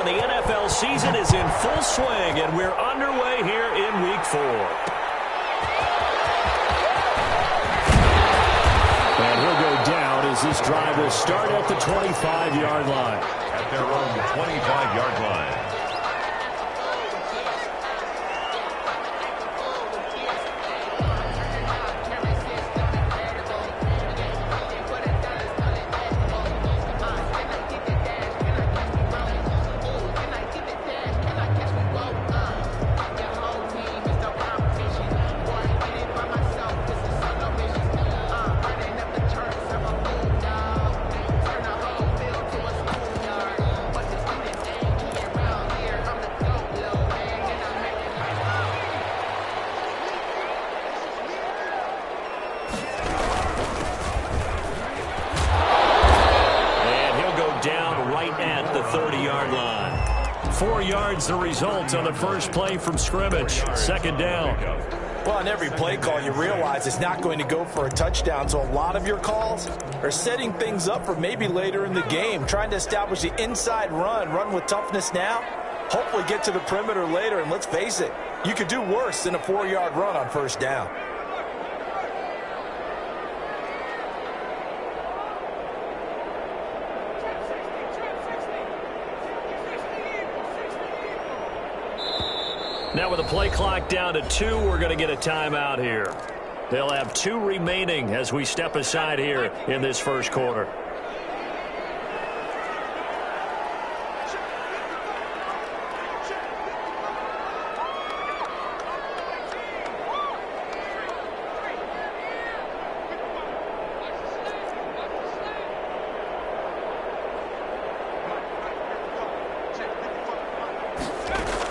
The NFL season is in full swing, and we're underway here in Week 4. And he'll go down as this drive will start at the 25-yard line. At their own 25-yard line. The result on the first play from scrimmage. Second down. Well, on every play call, you realize it's not going to go for a touchdown, so a lot of your calls are setting things up for maybe later in the game, trying to establish the inside run with toughness now, hopefully get to the perimeter later, and let's face it, you could do worse than a 4-yard run on first down. Now with the play clock down to 2, we're going to get a timeout here. They'll have 2 remaining as we step aside here in this first quarter.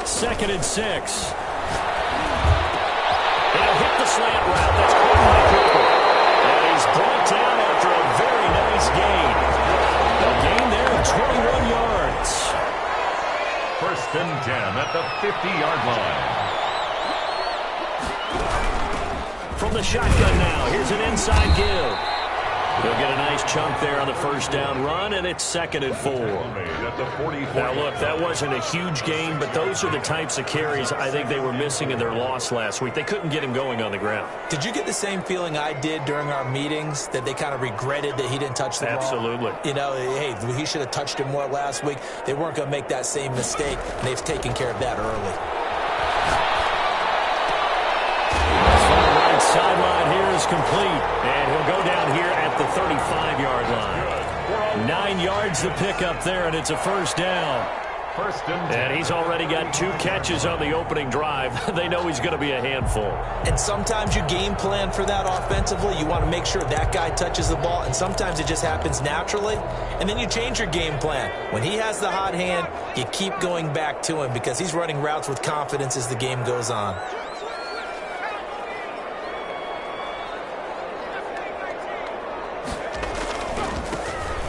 Second and 6. He'll hit the slant route. That's caught by Cooper. And he's brought down after a very nice gain. A gain there of 21 yards. First and 10 at the 50-yard line. From the shotgun now, here's an inside give. He'll get a nice chunk there on the first down run, and it's second and 4. Now, look, that wasn't a huge gain, but those are the types of carries I think they were missing in their loss last week. They couldn't get him going on the ground. Did you get the same feeling I did during our meetings, that they kind of regretted that he didn't touch the ball? Absolutely. You know, hey, he should have touched it more last week. They weren't going to make that same mistake, and they've taken care of that early. Right sideline here is complete, and he'll go down here at the 35-yard line. 9 yards to pick up there, and it's a first down. First and 10. And he's already got 2 catches on the opening drive. They know he's going to be a handful. And sometimes you game plan for that offensively. You want to make sure that guy touches the ball, and sometimes it just happens naturally. And then you change your game plan. When he has the hot hand, you keep going back to him because he's running routes with confidence as the game goes on.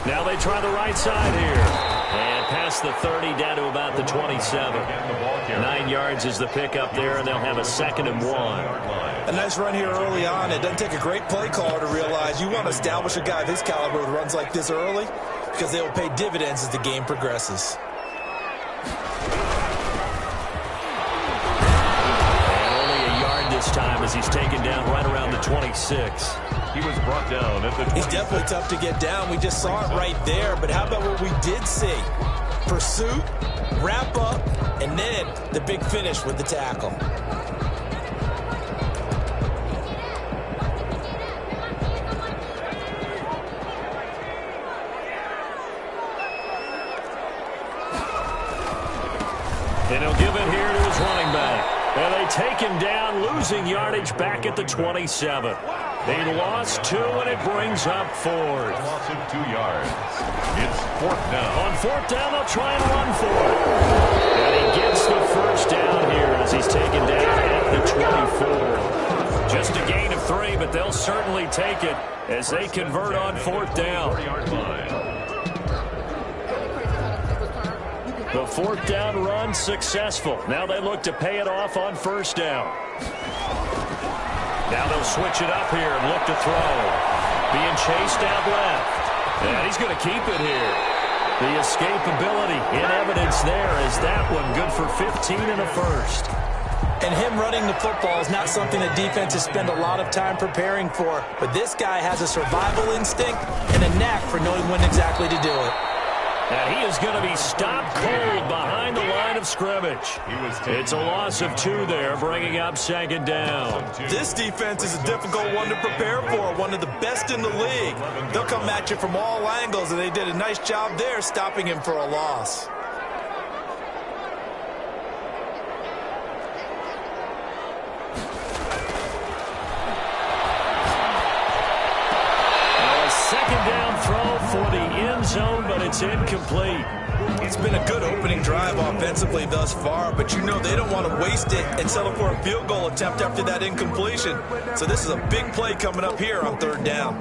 Now they try the right side here. And past the 30, down to about the 27. 9 yards is the pickup there, and they'll have a second and 1. A nice run here early on. It doesn't take a great play caller to realize you want to establish a guy of his caliber who runs like this early because they will pay dividends as the game progresses. And only a yard this time as he's taken down right around the 26. He was brought down at the 20. He's definitely tough to get down. We just saw it right there. But how about what we did see? Pursuit, wrap up, and then the big finish with the tackle. And he'll give it here to his running back. And they take him down, losing yardage back at the 27. They lost 2, and it brings up 4th. A loss of 2 yards. It's 4th down. On 4th down, they'll try and run for it. And he gets the first down here as he's taken down at the 24. Just a gain of 3, but they'll certainly take it as they convert on 4th down. The 4th down run successful. Now they look to pay it off on 1st down. Now they'll switch it up here and look to throw. Being chased out left. And he's going to keep it here. The escapability in evidence there as that one good for 15 and a first. And him running the football is not something that defenses spend a lot of time preparing for. But this guy has a survival instinct and a knack for knowing when exactly to do it. And he is going to be stopped cold behind the line of scrimmage. It's a loss of 2 there, bringing up second down. This defense is a difficult one to prepare for, one of the best in the league. They'll come at you from all angles, and they did a nice job there stopping him for a loss. Second down throw for the end zone, but it's incomplete. It's been a good opening drive offensively thus far, but you know they don't want to waste it and settle for a field goal attempt after that incompletion. So this is a big play coming up here on third down.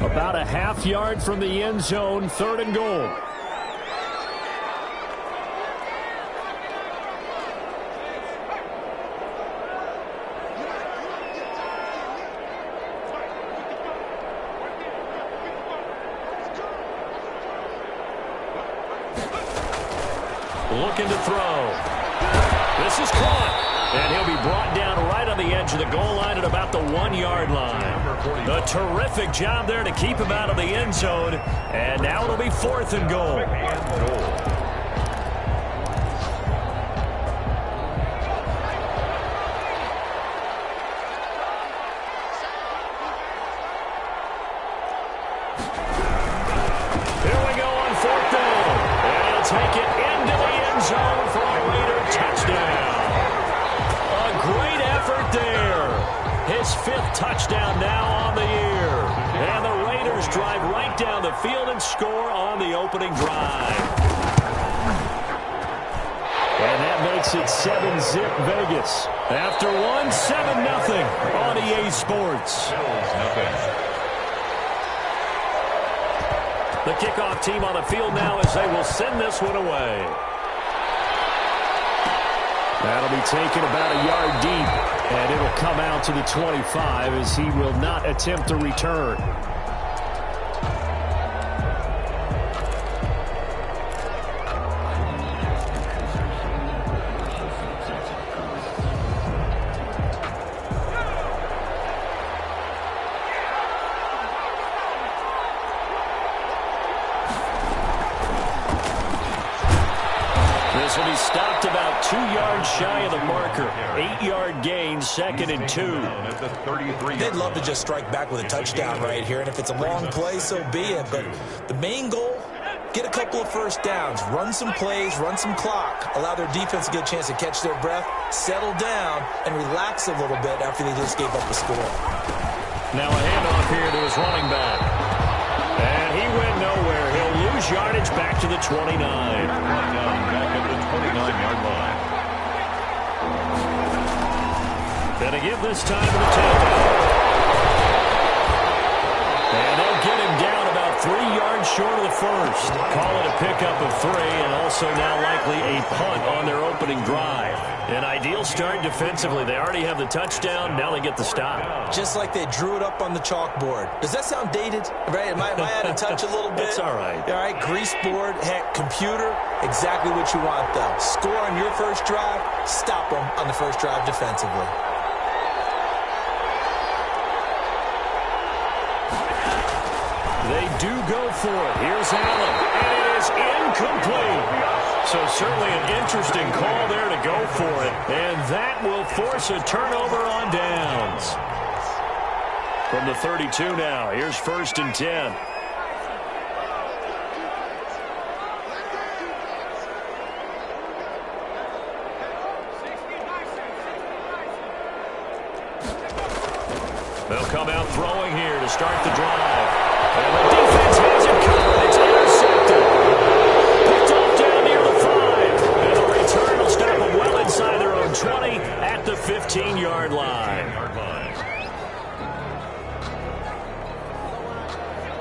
About a half yard from the end zone, 3rd and goal. Looking to throw. This is caught. And he'll be brought down right on the edge of the goal line at about the 1-yard line. A terrific job there to keep him out of the end zone. And now it'll be 4th and goal. Here we go on 4th down. And he'll take it into the end zone for a Raider touchdown. A great effort there. His 5th touchdown now on the year. And the Raiders drive right down the field and score on the opening drive. And that makes it 7-zip Vegas. After one, 7-0 on EA Sports. The kickoff team on the field now as they will send this one away. That'll be taken about a yard deep, and it'll come out to the 25 as he will not attempt to return. This will be stopped about 2 yards shy of the marker. 8-yard gain, 2nd and 2. They'd love to just strike back with a touchdown right here, and if it's a long play, so be it. But the main goal, get a couple of first downs, run some plays, run some clock, allow their defense to get a chance to catch their breath, settle down, and relax a little bit after they just gave up a score. Now a handoff here to his running back. And he went nowhere. He'll lose yardage back to the 29. Back at the 29-yard line. And a give this time to the takeout. And they'll get him down about 3 yards short of the first. Call it a pickup of 3, and also now likely a punt on their opening drive. An ideal start defensively. They already have the touchdown. Now they get the stop. Just like they drew it up on the chalkboard. Does that sound dated? Right? Am I out of touch a little bit? It's all right. All right, grease board, heck, computer, exactly what you want, though. Score on your first drive, stop them on the first drive defensively. They do go for it. Here's Allen, and it is incomplete. So certainly an interesting call there to go for it, and that will force a turnover on downs. From the 32 now, here's 1st and 10. They'll come out throwing here to start the drive. And the defense has it covered. It's intercepted. Picked off down near the 5. And the return will stop them well inside their own 20 at the 15-yard line.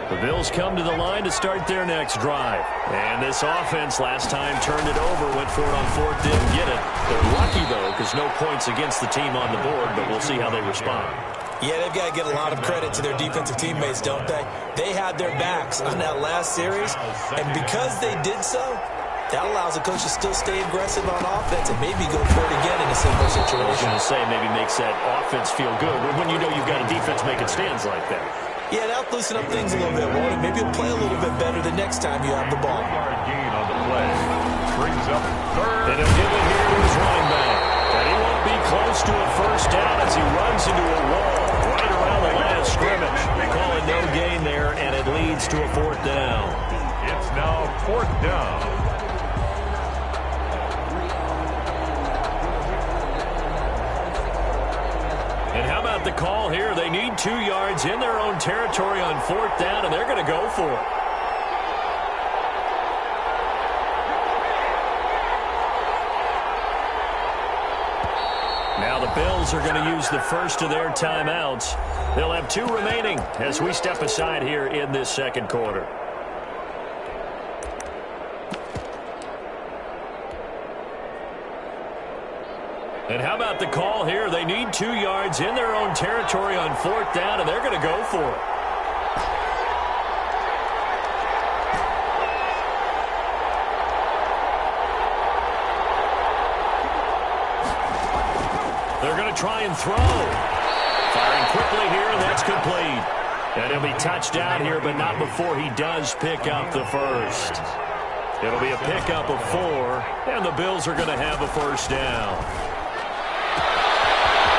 The Bills come to the line to start their next drive. And this offense last time turned it over, went for it on 4th, didn't get it. They're lucky, though, because no points against the team on the board, but we'll see how they respond. Yeah, they've got to get a lot of credit to their defensive teammates, don't they? They had their backs on that last series, and because they did so, that allows the coach to still stay aggressive on offense and maybe go for it again in a similar situation. I was going to say maybe makes that offense feel good when you know you've got a defense making stands like that. Yeah, that'll loosen up things a little bit, won't it? Maybe you'll play a little bit better the next time you have the ball. Gain on the play. Brings up third. And he'll give it here to his running back. And he won't be close to a first down as he runs into a wall right around the line of scrimmage. They call it no gain there, and it leads to a fourth down. It's now fourth down. And how about the call here? They need 2 yards in their own territory on fourth down, and they're going to go for it. Now the Bills are going to use the first of their timeouts. They'll have 2 remaining as we step aside here in this second quarter. And how about the call here? They need 2 yards in their own territory on fourth down, and they're going to go for it. They're going to try and throw. Firing quickly here, and that's complete. And he'll be touched down here, but not before he does pick up the first. It'll be a pickup of 4, and the Bills are going to have a first down.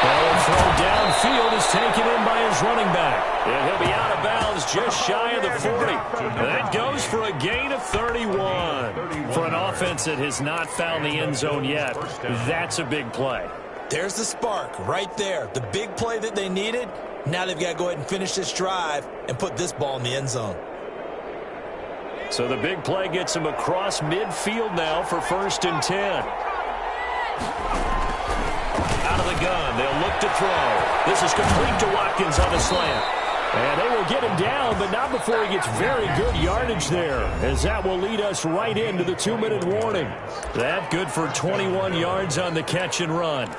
The throw downfield is taken in by his running back. And he'll be out of bounds just shy of the 40. That goes for a gain of 31. For an offense that has not found the end zone yet, that's a big play. There's the spark right there. The big play that they needed. Now they've got to go ahead and finish this drive and put this ball in the end zone. So the big play gets him across midfield now for 1st and 10. Out of the gun, they'll look to throw. This is complete to Watkins on the slant. And they will get him down, but not before he gets very good yardage there, as that will lead us right into the 2-minute warning. That good for 21 yards on the catch and run.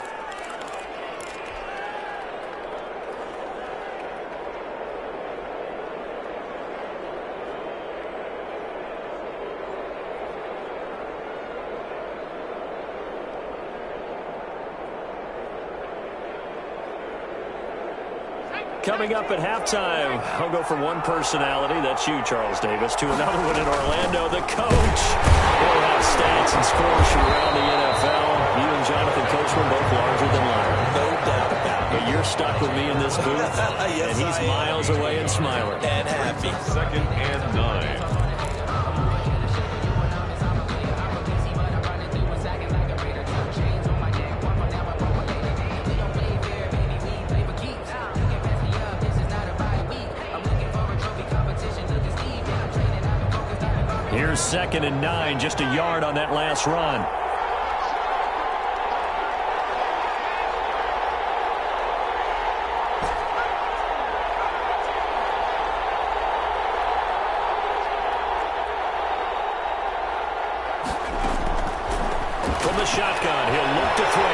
Coming up at halftime, I'll go from one personality, that's you, Charles Davis, to another one in Orlando, the coach. We'll have stats and scores from around the NFL. You and Jonathan Coachman both larger than life. No doubt about it. But you're stuck with me in this booth, yes, and he's miles away and smiling. And happy. 2nd and 9. Here's 2nd and 9, just a yard on that last run. From the shotgun, he'll look to throw.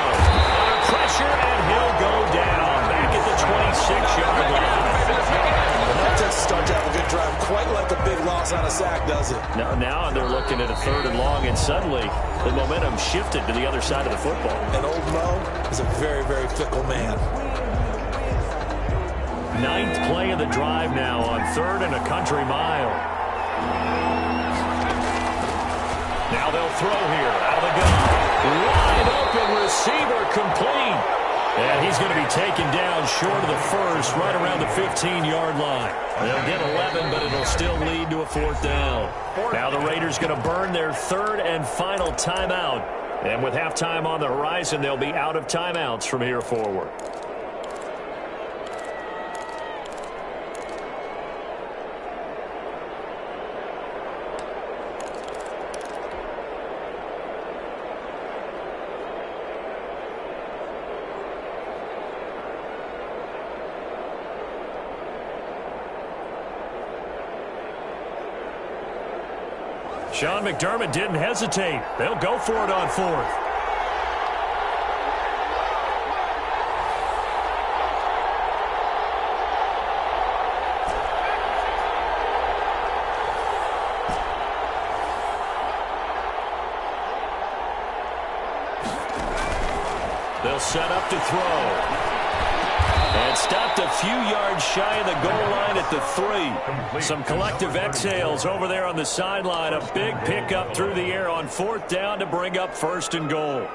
Under pressure, and he'll go down. Back at the 26-yard line. That doesn't start to have a good drive. Quite like a big loss on a sack, does it? Now they're looking at a 3rd and long, and suddenly the momentum shifted to the other side of the football. And old Mo is a very, very fickle man. 9th play of the drive now on 3rd and a country mile. Now they'll throw here out of the gun. Wide open receiver complete. And he's going to be taken down short of the first, right around the 15-yard line. They'll get 11, but it'll still lead to a 4th down. Now the Raiders going to burn their 3rd and final timeout. And with halftime on the horizon, they'll be out of timeouts from here forward. Sean McDermott didn't hesitate. They'll go for it on 4th. They'll set up to throw. And stopped a few yards shy of the goal line at the 3. Some collective exhales over there on the sideline. A big pickup through the air on 4th down to bring up 1st and goal.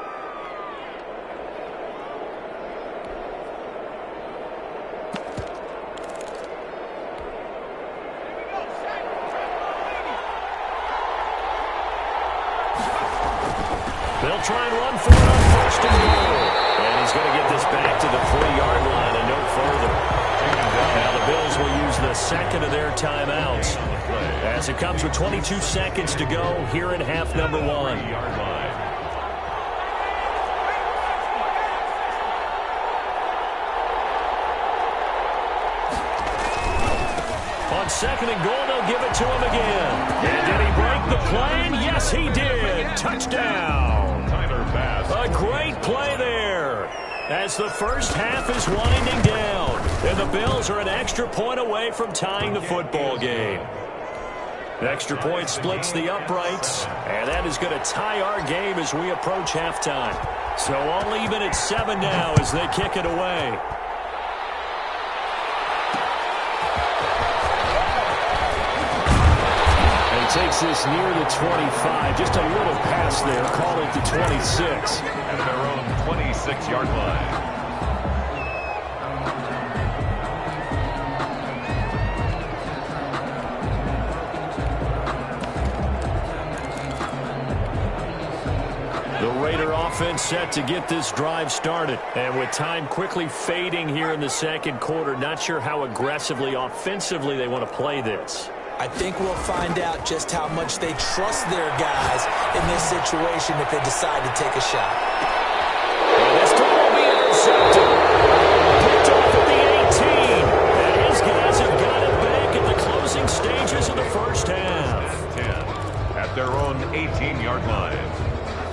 They'll try and run for it on 1st and goal. And he's going to get this back to the 3-yard line and no further. Now the Bills will use the second of their timeouts as it comes with 22 seconds to go here in half number 1. On 2nd and goal, they'll give it to him again. And did he break the plane? Yes, he did. Touchdown. A great play there as the first half is winding down. And the Bills are an extra point away from tying the football game. The extra point splits the uprights, and that is going to tie our game as we approach halftime. So all even at 7 now as they kick it away. Takes this near the 25. Just a little pass there. Call it the 26. At their own 26-yard line. The Raider offense set to get this drive started. And with time quickly fading here in the second quarter, not sure how aggressively, offensively they want to play this. I think we'll find out just how much they trust their guys in this situation if they decide to take a shot. And this throw will be intercepted. Picked off at the 18. And his guys have got it back at the closing stages of the first half. 10 at their own 18-yard line.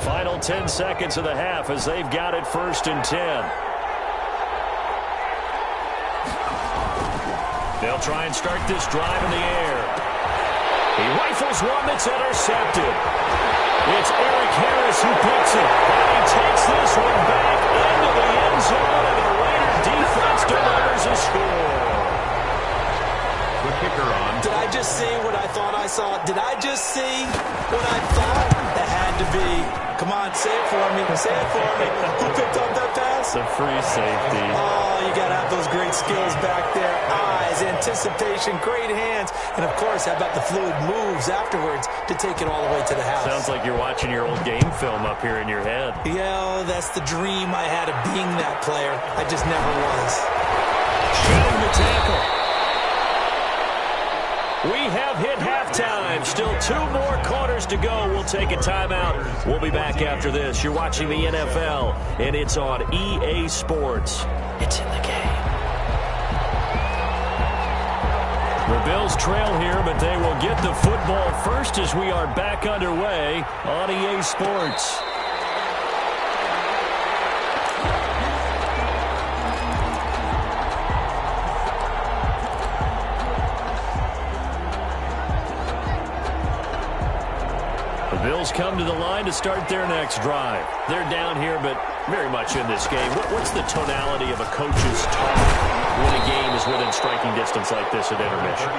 Final 10 seconds of the half as they've got it 1st and 10. They'll try and start this drive in the air. He rifles one that's intercepted. It's Eric Harris who picks it. And he takes this one back into the end zone, and the Raider defense delivers a score. The kicker on. Did I just see what I thought I saw? Did I just see what I thought? That had to be. Come on, say it for me. Say it for me. Who picked up that pass? The free safety. Oh, you got to have those great skills back there. Eyes, anticipation, great hands. And, of course, how about the fluid moves afterwards to take it all the way to the house? Sounds like you're watching your old game film up here in your head. Yeah, that's the dream I had of being that player. I just never was. Shedding the tackle. We have hit halftime. Still 2 more quarters to go. We'll take a timeout. We'll be back after this. You're watching the NFL, and it's on EA Sports. It's in the game. The Bills trail here, but they will get the football first as we are back underway on EA Sports. Bills come to the line to start their next drive. They're down here, but very much in this game. What's the tonality of a coach's talk when a game is within striking distance like this at intermission?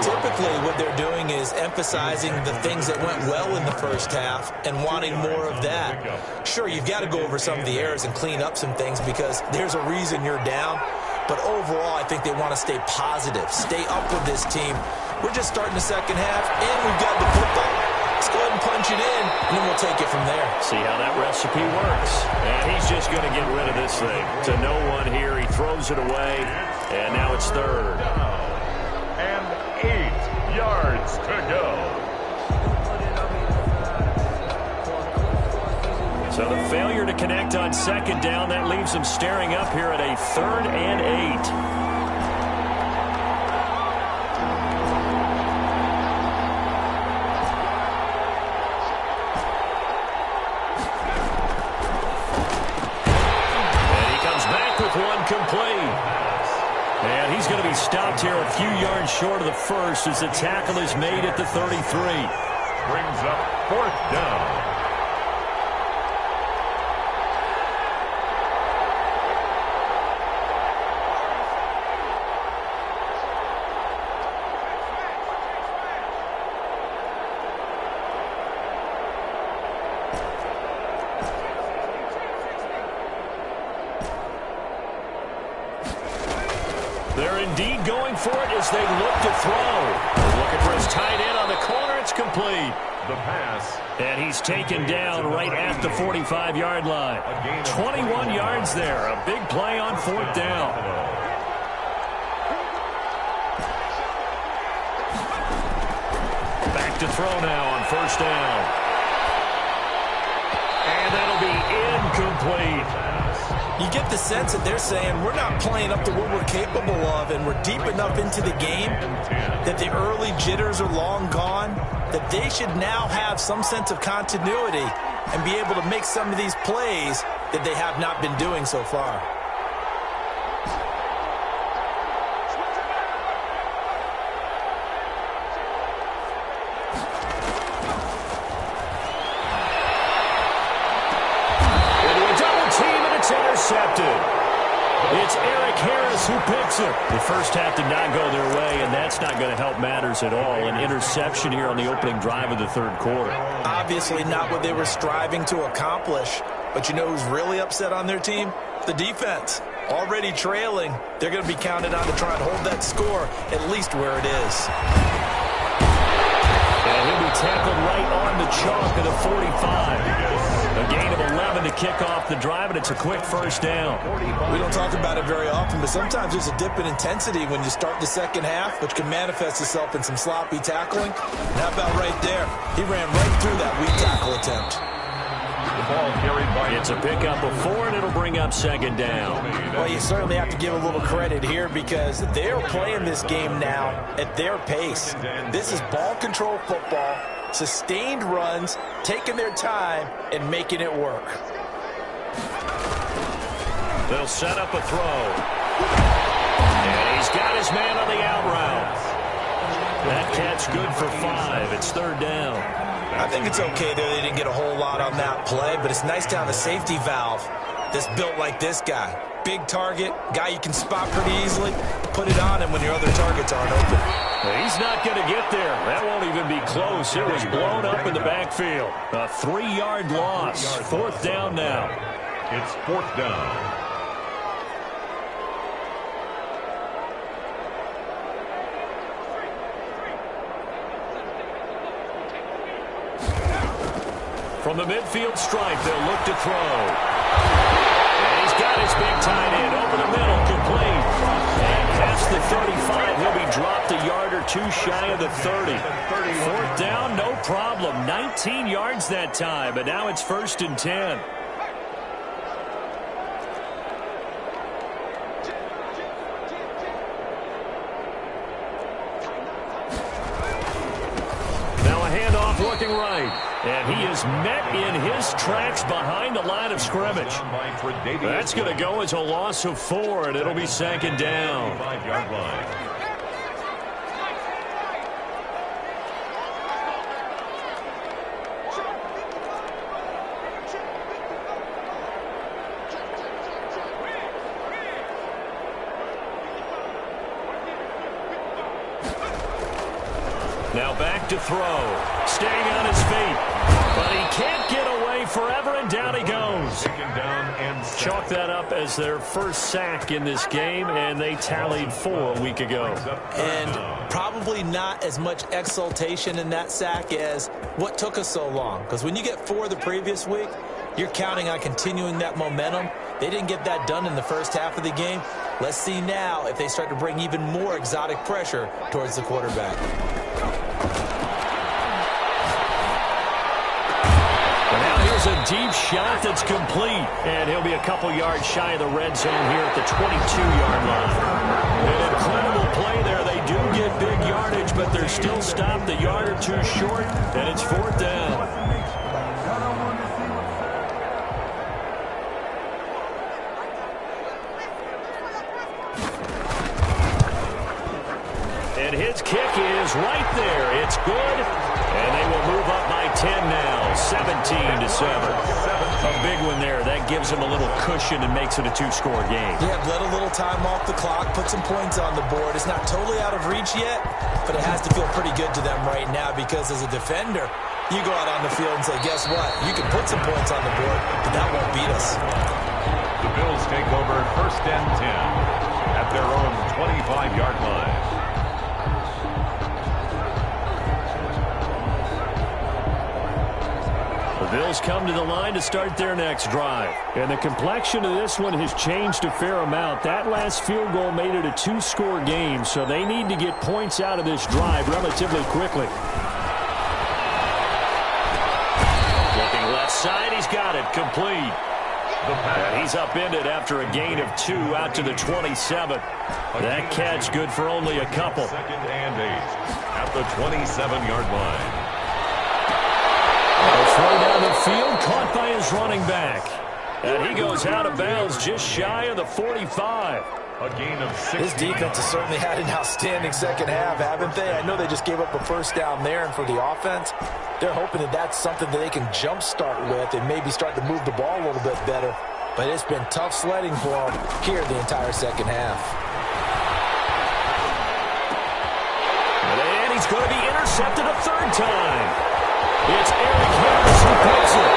Typically, what they're doing is emphasizing the things that went well in the first half and wanting more of that. Sure, you've got to go over some of the errors and clean up some things because there's a reason you're down. But overall, I think they want to stay positive, stay up with this team. We're just starting the second half, and we've got the football. Let's go ahead and punch it in, and then we'll take it from there. See how that recipe works. And he's just going to get rid of this thing. To no one here, he throws it away, and now it's 3rd. And 8 yards to go. So the failure to connect on 2nd down, that leaves them staring up here at a 3rd and 8. Complete. And he's going to be stopped here a few yards short of the first as the tackle is made at the 33. Brings up 4th down. They're indeed going for it as they look to throw. They're looking for his tight end on the corner. It's complete. The pass. And he's taken down right at the 45-yard line. 21 yards there. A big play on fourth down. Back to throw now on first down. And that'll be incomplete. You get the sense that they're saying we're not playing up to what we're capable of, and we're deep enough into the game that the early jitters are long gone, that they should now have some sense of continuity and be able to make some of these plays that they have not been doing so far. Intercepted. It's Eric Harris who picks it. The first half did not go their way, and that's not going to help matters at all. An interception here on the opening drive of the third quarter. Obviously not what they were striving to accomplish. But you know who's really upset on their team? The defense. Already trailing. They're going to be counted on to try and hold that score at least where it is. And he'll be tackled right on the chalk of the 45. A gain of 11 to kick off the drive, and it's a quick first down. We don't talk about it very often, but sometimes there's a dip in intensity when you start the second half, which can manifest itself in some sloppy tackling. And how about right there? He ran right through that weak tackle attempt. The ball carried by. It's a pickup of 4, and it'll bring up second down. Well, you certainly have to give a little credit here because they're playing this game now at their pace. This is ball control football. Sustained runs, taking their time, and making it work. They'll set up a throw. And he's got his man on the out route. That catch good for 5. It's third down. I think it's okay there. They didn't get a whole lot on that play, but it's nice to have a safety valve that's built like this guy. Big target, guy you can spot pretty easily. Put it on him when your other targets aren't open. He's not going to get there. That won't even be close. It was blown up in the backfield. A 3-yard loss. Fourth down now. It's fourth down. From the midfield stripe, they'll look to throw. And he's got his big tight end over the middle, complete. And past the 35, he'll be dropped a yard or two shy of the 30. Fourth down, no problem. 19 yards that time, but now it's 1st and 10. Now a handoff looking right. And he is met in his tracks behind the line of scrimmage. That's going to go as a loss of 4, and it'll be second down. 5-yard line. Now back to throw. Staying on his feet. But he can't get away forever, and down he goes. Chalk that up as their first sack in this game, and they tallied 4 a week ago. And probably not as much exultation in that sack as what took us so long. Because when you get 4 the previous week, you're counting on continuing that momentum. They didn't get that done in the first half of the game. Let's see now if they start to bring even more exotic pressure towards the quarterback. A deep shot that's complete, and he'll be a couple yards shy of the red zone here at the 22-yard line. An incredible play there. They do get big yardage, but they're still stopped a yard or two short, and it's fourth down. And his kick is right there. It's good, and they will move up by 10 now, 17-7. A big one there. That gives them a little cushion and makes it a 2-score game. Yeah, let a little time off the clock, put some points on the board. It's not totally out of reach yet, but it has to feel pretty good to them right now because as a defender, you go out on the field and say, guess what? You can put some points on the board, but that won't beat us. The Bills take over 1st and 10 at at their own 25-yard line. The Bills come to the line to start their next drive. And the complexion of this one has changed a fair amount. That last field goal made it a two-score game, so they need to get points out of this drive relatively quickly. Looking left side, he's got it, complete. And he's upended after a gain of 2 out to the 27. That catch good for only a couple. 2nd and 8 at the 27-yard line. A throw down the field, caught by his running back. And he goes out of bounds just shy of the 45. A gain of 6. This defense has certainly had an outstanding second half, haven't they? I know they just gave up a first down there, and for the offense, they're hoping that that's something that they can jumpstart with and maybe start to move the ball a little bit better. But it's been tough sledding for them here the entire second half. And he's going to be intercepted a third time. It's Eric Harris who picks it.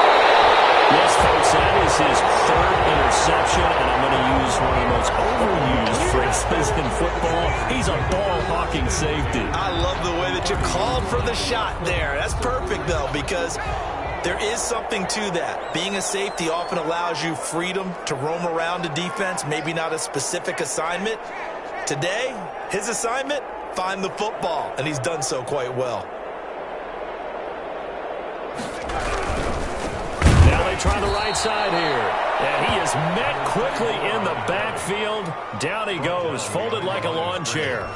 Yes, folks, that is his third interception, and I'm going to use one of the most overused phrases in football. He's a ball-hawking safety. I love the way that you called for the shot there. That's perfect, though, because there is something to that. Being a safety often allows you freedom to roam around a defense, maybe not a specific assignment. Today, his assignment, find the football, and he's done so quite well. Now they try the right side here. And he is met quickly in the backfield. Down he goes, folded like a lawn chair.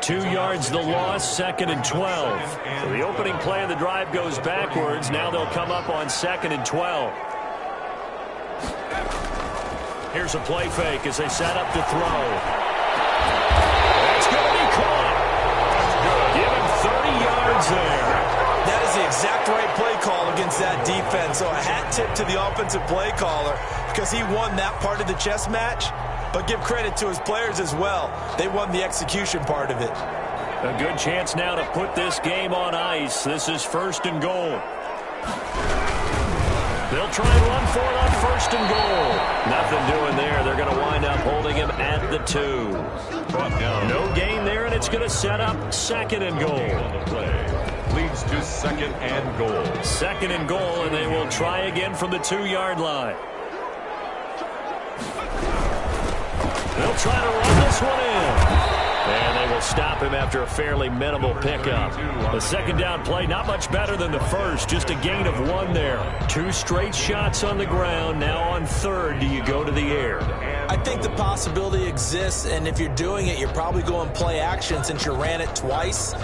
2 yards the loss, 2nd and 12. So the opening play of the drive goes backwards. Now they'll come up on 2nd and 12. Here's a play fake as they set up to throw. That's going to be caught. Give him 30 yards there. That is the exact right play call against that defense. So a hat tip to the offensive play caller because he won that part of the chess match. But give credit to his players as well. They won the execution part of it. A good chance now to put this game on ice. This is 1st and goal. They'll try and run for it on 1st and goal. Nothing doing there. They're going to wind up holding him at the 2. No gain there, and it's going to set up 2nd and goal. Leads to 2nd and goal. 2nd and goal, and they will try again from the 2-yard line. They'll try to run this one in. And they will stop him after a fairly minimal pickup. The second down play, not much better than the first. Just a gain of 1 there. 2 straight shots on the ground. Now on 3rd, do you go to the air? I think the possibility exists, and if you're doing it, you're probably going play action since you ran it twice.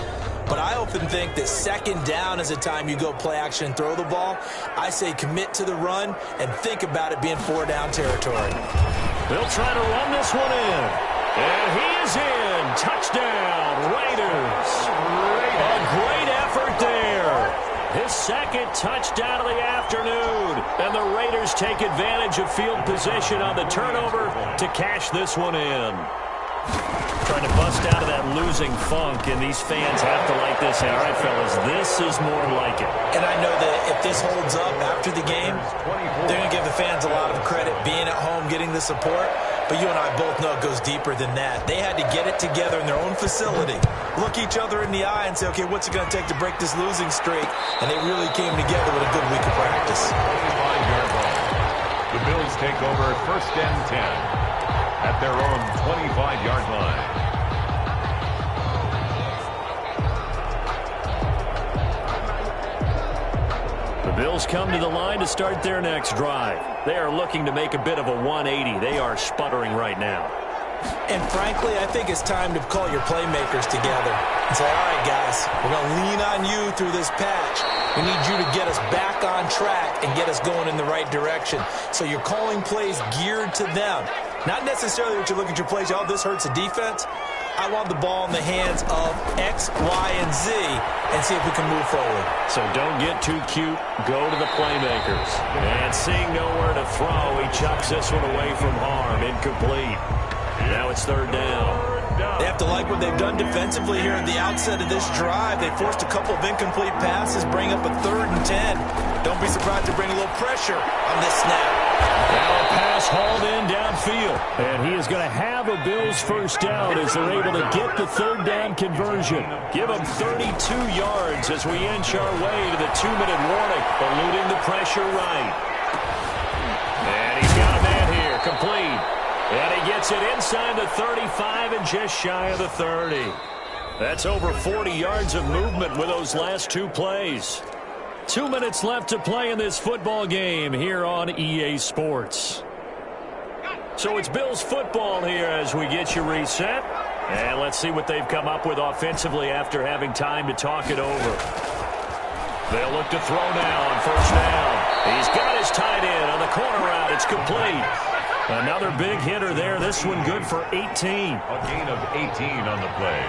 But I often think that 2nd down is a time you go play action and throw the ball. I say commit to the run and think about it being 4-down territory. They'll try to run this one in. And he is in. Touchdown, Raiders. A great effort there. His 2nd touchdown of the afternoon. And the Raiders take advantage of field position on the turnover to cash this one in. Trying to bust out of that losing funk, and these fans have to like this. All right, fellas, this is more like it. And I know that if this holds up after the game, they're going to give the fans a lot of credit being at home, getting the support. But you and I both know it goes deeper than that. They had to get it together in their own facility, look each other in the eye and say, okay, what's it going to take to break this losing streak? And they really came together with a good week of practice. 25-yard line. The Bills take over 1st and 10 at their own 25-yard line. The Bills come to the line to start their next drive. They are looking to make a bit of a 180. They are sputtering right now. And frankly, I think it's time to call your playmakers together and say, all right, guys, we're going to lean on you through this patch. We need you to get us back on track and get us going in the right direction. So you're calling plays geared to them. Not necessarily what you look at your plays, oh, this hurts the defense. I want the ball in the hands of X, Y, and Z and see if we can move forward. So don't get too cute. Go to the playmakers. And seeing nowhere to throw, he chucks this one away from harm. Incomplete. Now it's 3rd down. They have to like what they've done defensively here at the outset of this drive. They forced a couple of incomplete passes, bring up a 3rd and 10. Don't be surprised to bring a little pressure on this snap. Now a pass hauled in downfield. And he is going to have a Bills first down as they're able to get the 3rd down conversion. Give them 32 yards as we inch our way to the 2-minute warning, eluding the pressure right. And he's got a man here, complete. And he gets it inside the 35 and just shy of the 30. That's over 40 yards of movement with those last 2 plays. 2 minutes left to play in this football game here on EA Sports. So it's Bills football here as we get you reset. And let's see what they've come up with offensively after having time to talk it over. They'll look to throw now on first down. He's got his tight end on the corner route. It's complete. Another big hitter there. This one good for 18. A gain of 18 on the play.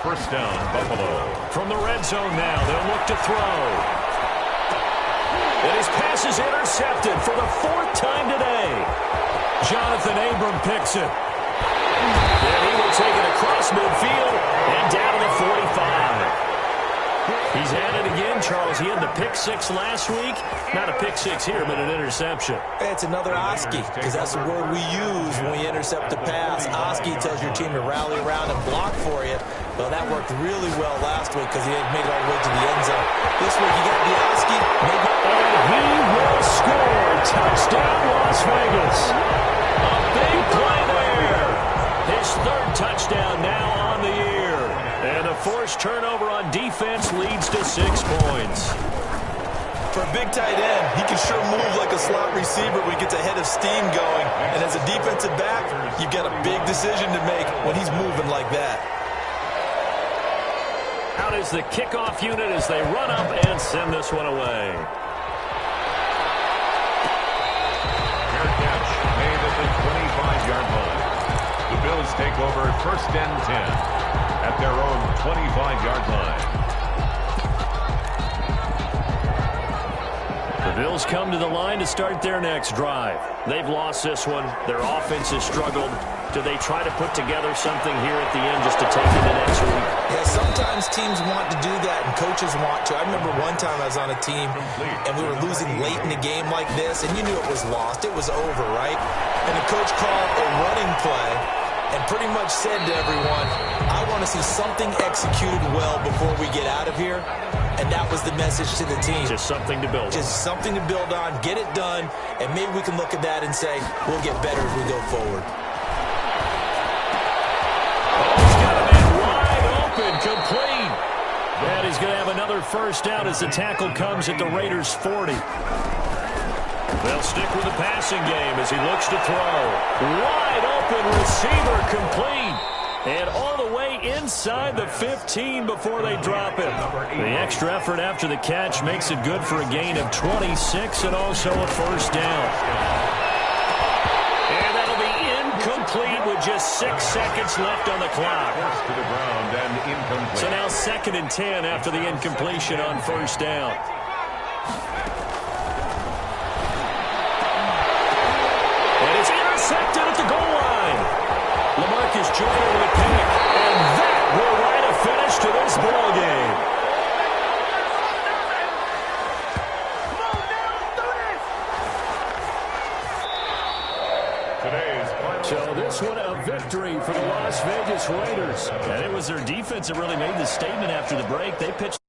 First down, Buffalo. From the red zone now, they'll look to throw. And his pass is intercepted for the 4th time today. Jonathan Abram picks it. And he will take it across midfield and down to the 45. He's had it again, Charles. He had the pick 6 last week. Not a pick 6 here, but an interception. It's another Oski, because that's the word we use when we intercept a pass. Oski tells your team to rally around and block for you. Well, that worked really well last week because he had made it all the way to the end zone. This week, you got the Oski. And he will score. Touchdown, Las Vegas. A big play there. His 3rd touchdown now on the year. And a forced turnover on defense leads to 6 points. For a big tight end, he can sure move like a slot receiver when he gets a head of steam going. And as a defensive back, you've got a big decision to make when he's moving like that. Out is the kickoff unit as they run up and send this one away. Fair catch made at the 25-yard line. The Bills take over 1st and 10 at their own 25-yard line. The Bills come to the line to start their next drive. They've lost this one. Their offense has struggled. Do they try to put together something here at the end just to take it to next week? Yeah, sometimes teams want to do that and coaches want to. I remember one time I was on a team and we were losing late in a game like this and you knew it was lost. It was over, right? And the coach called a running play and pretty much said to everyone, I want to see something executed well before we get out of here. And that was the message to the team. Just something to build on. Just something to build on, get it done, and maybe we can look at that and say, we'll get better as we go forward. He's got a man wide open, complete. And he's going to have another first down as the tackle comes at the Raiders' 40. They'll stick with the passing game as he looks to throw. Wide open receiver, complete. And all the way inside the 15 before they drop it. The extra effort after the catch makes it good for a gain of 26 and also a first down. And that'll be incomplete with just 6 seconds left on the clock. To the ground and incomplete. So now 2nd and 10 after the incompletion on first down. And it's intercepted at the goal line. LaMarcus Joyner with a pick, and that will write a finish to this ball game. So this one a victory for the Las Vegas Raiders. And it was their defense that really made the statement after the break. They pitched